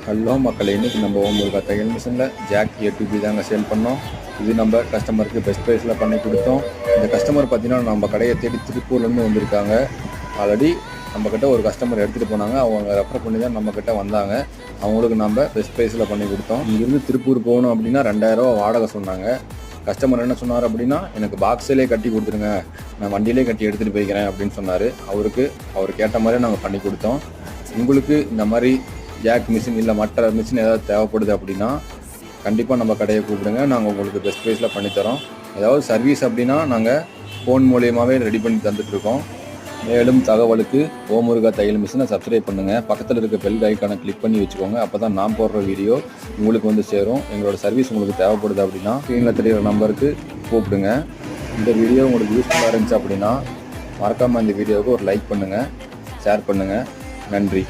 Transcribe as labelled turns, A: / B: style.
A: Hello மக்களே, இன்றைக்கி நம்ம ஓம் முருகா தையல் மிஷினில் ஜாக் A2B தாங்க சேல் பண்ணோம். இது நம்ம கஸ்டமருக்கு பெஸ்ட் ப்ரைஸில் பண்ணி கொடுத்தோம். இந்த கஸ்டமர் பார்த்திங்கன்னா நம்ம கடையை தேடி திருப்பூர்லேருந்து வந்திருக்காங்க. ஆல்ரெடி நம்மக்கிட்ட ஒரு கஸ்டமர் எடுத்துகிட்டு போனாங்க. அவங்க ரெஃபர் பண்ணி தான் நம்மக்கிட்ட வந்தாங்க. அவங்களுக்கு நம்ம பெஸ்ட் ப்ரைஸில் பண்ணி கொடுத்தோம். இங்கேருந்து திருப்பூர் போகணும் அப்படின்னா 2000 ரூபா வாடகை சொன்னாங்க. கஸ்டமர் என்ன சொன்னார் அப்படின்னா, எனக்கு பாக்ஸிலே கட்டி கொடுத்துருங்க, நான் வண்டியிலே கட்டி எடுத்துகிட்டு போய்க்கிறேன் அப்படின்னு சொன்னார். அவர் கேட்ட மாதிரி நாங்கள் பண்ணி கொடுத்தோம். உங்களுக்கு இந்த மாதிரி ஜாக் மிஷின் இல்லை மற்ற மிஷின் ஏதாவது தேவைப்படுது அப்படின்னா கண்டிப்பாக நம்ம கடையை கூப்பிடுங்க. நாங்கள் உங்களுக்கு பெஸ்ட் ப்ரைஸில் பண்ணித்தரோம். ஏதாவது சர்வீஸ் அப்படின்னா நாங்கள் ஃபோன் மூலியமாகவே ரெடி பண்ணி தந்துட்டுருக்கோம். மேலும் தகவலுக்கு ஓம் முருகா தையல் மிஷினை சப்ஸ்கிரைப் பண்ணுங்கள். பக்கத்தில் இருக்க பெல் ஐக்கானை கிளிக் பண்ணி வச்சுக்கோங்க. அப்போ தான் நான் போடுற வீடியோ உங்களுக்கு வந்து சேரும். எங்களோட சர்வீஸ் உங்களுக்கு தேவைப்படுது அப்படின்னா ஸ்க்ரீனில் தெரிகிற நம்பருக்கு கூப்பிடுங்க. இந்த வீடியோ உங்களுக்கு யூஸ்ஃபுல்லாக இருந்துச்சு அப்படின்னா மறக்காமல் இந்த வீடியோவுக்கு ஒரு லைக் பண்ணுங்கள், ஷேர் பண்ணுங்கள். நன்றி.